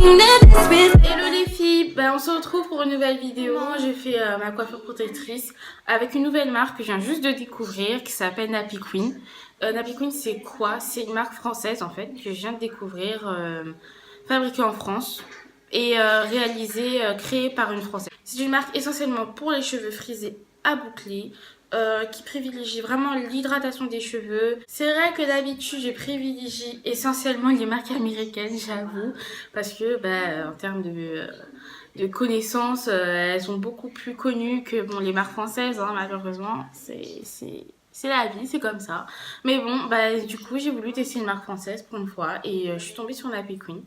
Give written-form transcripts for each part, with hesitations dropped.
Hello les filles, on se retrouve pour une nouvelle vidéo. J'ai fait ma coiffure protectrice avec une nouvelle marque que je viens juste de découvrir qui s'appelle Nappy Queen. Nappy Queen, c'est quoi? C'est une marque française en fait que je viens de découvrir, fabriquée en France et créée par une Française. C'est une marque essentiellement pour les cheveux frisés à boucler. Qui privilégie vraiment l'hydratation des cheveux. C'est vrai que d'habitude je privilégie essentiellement les marques américaines, j'avoue, parce que en termes de connaissances, elles sont beaucoup plus connues que les marques françaises, hein, malheureusement. C'est la vie, c'est comme ça. Mais bon, du coup, j'ai voulu tester une marque française pour une fois et je suis tombée sur Nappy Queen.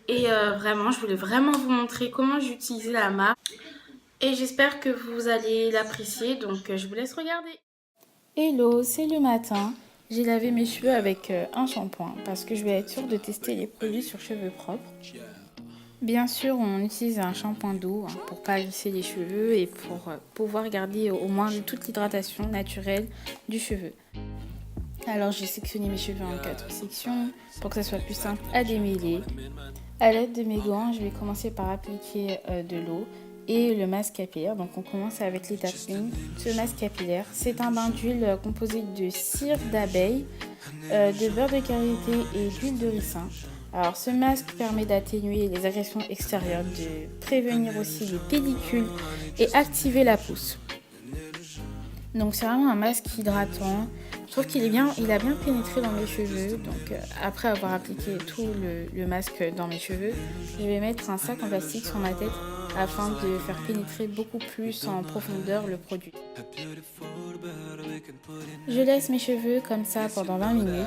Et vraiment, je voulais vraiment vous montrer comment j'utilisais la marque. Et j'espère que vous allez l'apprécier, donc je vous laisse regarder. Hello, c'est le matin. J'ai lavé mes cheveux avec un shampoing parce que je vais être sûre de tester les produits sur cheveux propres. Bien sûr, on utilise un shampoing doux pour pas lisser les cheveux et pour pouvoir garder au moins toute l'hydratation naturelle du cheveu. Alors j'ai sectionné mes cheveux en 4 sections pour que ça soit plus simple à démêler. À l'aide de mes gants, je vais commencer par appliquer de l'eau et le masque capillaire. Donc on commence avec l'étape 1. Ce masque capillaire, c'est un bain d'huile composé de cire d'abeille, de beurre de karité et d'huile de ricin. Alors ce masque permet d'atténuer les agressions extérieures, de prévenir aussi les pellicules et activer la pousse. Donc c'est vraiment un masque hydratant. Je trouve qu'il est bien, il a bien pénétré dans mes cheveux. Donc après avoir appliqué tout le masque dans mes cheveux, je vais mettre un sac en plastique sur ma tête afin de faire pénétrer beaucoup plus en profondeur le produit. Je laisse mes cheveux comme ça pendant 20 minutes.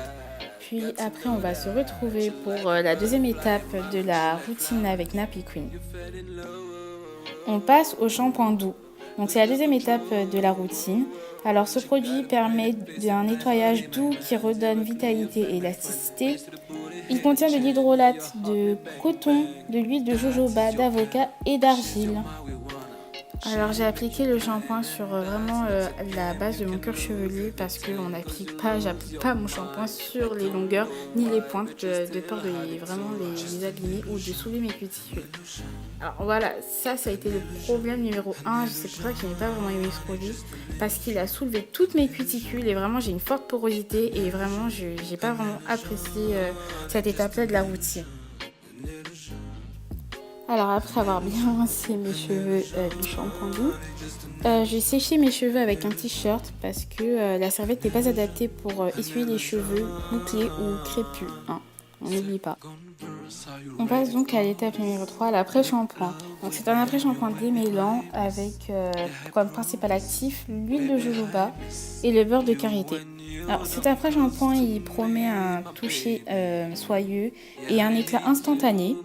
Puis après on va se retrouver pour la deuxième étape de la routine avec Nappy Queen. On passe au shampoing doux. Donc c'est la deuxième étape de la routine. Alors ce produit permet d'un nettoyage doux qui redonne vitalité et élasticité. Il contient de l'hydrolate de coton, de l'huile de jojoba, d'avocat et d'argile. Alors j'ai appliqué le shampoing sur vraiment la base de mon cuir chevelu parce que j'applique pas mon shampoing sur les longueurs ni les pointes de peur de vraiment les abîmer ou de soulever mes cuticules. Alors voilà, ça a été le problème numéro 1, c'est pour ça que je n'ai pas vraiment aimé ce produit parce qu'il a soulevé toutes mes cuticules et vraiment j'ai une forte porosité et vraiment je n'ai pas vraiment apprécié cette étape-là de la routine. Alors après avoir bien rincé mes cheveux du shampoing doux, j'ai séché mes cheveux avec un t-shirt parce que la serviette n'est pas adaptée pour essuyer les cheveux bouclés ou crépus. Hein, on n'oublie pas. On passe donc à l'étape numéro 3, l'après-shampoing. Donc c'est un après-shampoing démêlant avec comme principal actif l'huile de jojoba et le beurre de karité. Alors cet après-shampoing il promet un toucher soyeux et un éclat instantané.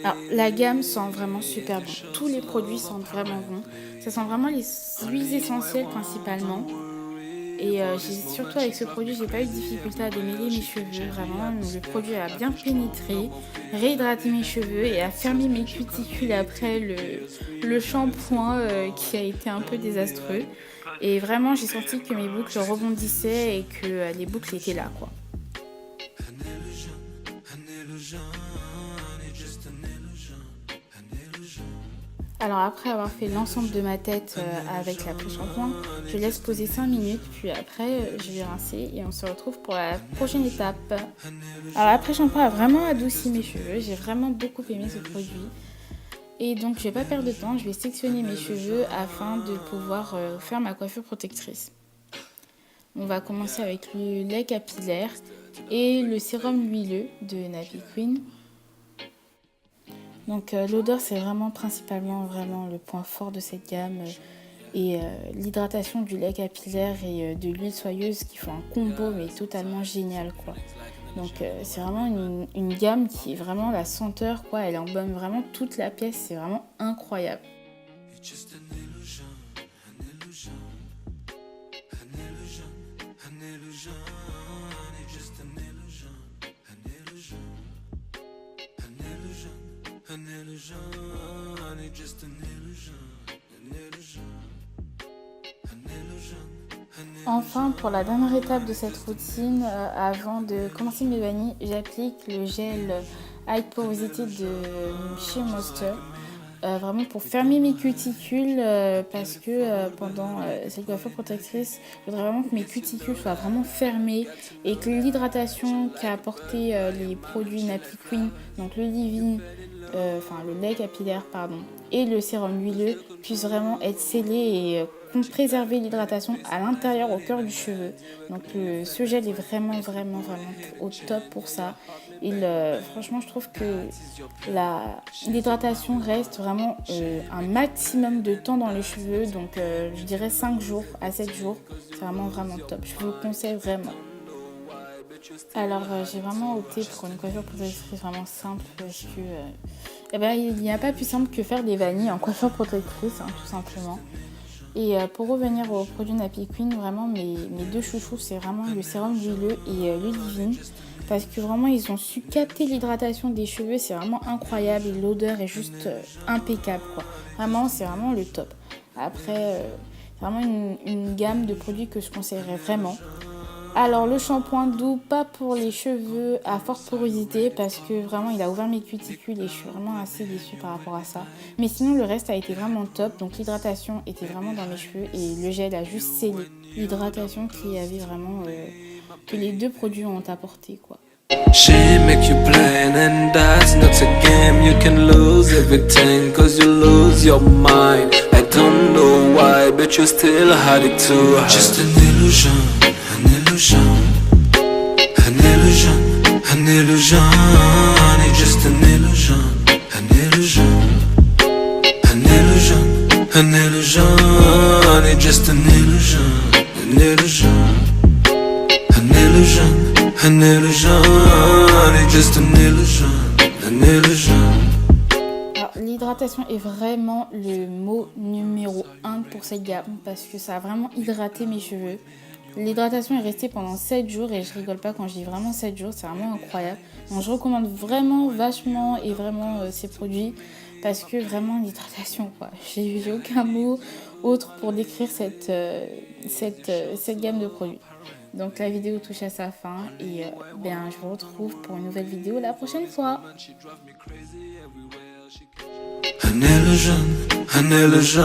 Alors la gamme sent vraiment super bon. Tous les produits sentent vraiment bon. Ça sent vraiment les huiles essentielles principalement. Et surtout avec ce produit, j'ai pas eu de difficulté à démêler mes cheveux. Vraiment, le produit a bien pénétré, réhydraté mes cheveux et a fermé mes cuticules après le shampoing qui a été un peu désastreux. Et vraiment, j'ai senti que mes boucles rebondissaient et que les boucles étaient là, quoi. Alors après avoir fait l'ensemble de ma tête avec l'après-shampoing, je laisse poser 5 minutes, puis après je vais rincer et on se retrouve pour la prochaine étape. Alors l'après-shampoing a vraiment adouci mes cheveux, j'ai vraiment beaucoup aimé ce produit. Et donc je vais pas perdre de temps, je vais sectionner mes cheveux afin de pouvoir faire ma coiffure protectrice. On va commencer avec le lait capillaire et le sérum huileux de Nappy Queen. Donc l'odeur c'est vraiment principalement vraiment le point fort de cette gamme et l'hydratation du lait capillaire et de l'huile soyeuse qui font un combo mais totalement génial quoi. Donc c'est vraiment une gamme qui est vraiment la senteur quoi, elle embaume vraiment toute la pièce, c'est vraiment incroyable. Enfin, pour la dernière étape de cette routine, avant de commencer mes vanilles, j'applique le gel High Porosity de chez Monster. Vraiment pour fermer mes cuticules parce que pendant cette coiffure protectrice, je voudrais vraiment que mes cuticules soient vraiment fermées et que l'hydratation qu'a apporté les produits Nappy Queen, donc le leave-in, le lait capillaire pardon, et le sérum huileux puissent vraiment être scellés et préserver l'hydratation à l'intérieur au cœur du cheveu. Donc ce gel est vraiment au top pour ça. Franchement je trouve que l'hydratation reste vraiment un maximum de temps dans les cheveux, donc je dirais 5 jours à 7 jours, c'est vraiment top, je vous le conseille vraiment. Alors j'ai vraiment opté pour une coiffure protectrice vraiment simple parce que il n'y a pas plus simple que faire des vanilles en coiffure protectrice, hein, tout simplement. Et pour revenir aux produits Nappy Queen, vraiment mes deux chouchous, c'est vraiment le sérum huileux et le leave-in. Parce que vraiment, ils ont su capter l'hydratation des cheveux, c'est vraiment incroyable. Et l'odeur est juste impeccable, quoi. Vraiment, c'est vraiment le top. Après, c'est vraiment une gamme de produits que je conseillerais vraiment. Alors, le shampoing doux, pas pour les cheveux à forte porosité, parce que vraiment, il a ouvert mes cuticules et je suis vraiment assez déçue par rapport à ça. Mais sinon, le reste a été vraiment top. Donc, l'hydratation était vraiment dans mes cheveux et le gel a juste scellé l'hydratation qui avait vraiment... que les deux produits ont apporté, quoi. She make you plain and that's not a game. You can lose everything cause you lose your mind. I don't know why but you still had it too. Just an illusion, an illusion, an illusion, an illusion. It's just an illusion, an illusion, an illusion, an illusion. It's just an illusion, an illusion, an illusion. An illusion, it's just an illusion, an illusion. Alors, l'hydratation est vraiment le mot numéro 1 pour cette gamme parce que ça a vraiment hydraté mes cheveux. L'hydratation est restée pendant 7 jours et je rigole pas quand je dis vraiment 7 jours, c'est vraiment incroyable. Donc je recommande vraiment vachement et vraiment ces produits parce que vraiment l'hydratation, quoi. J'ai aucun mot autre pour décrire cette gamme de produits. Donc la vidéo touche à sa fin et je vous retrouve pour une nouvelle vidéo la prochaine fois. An illusion, an illusion.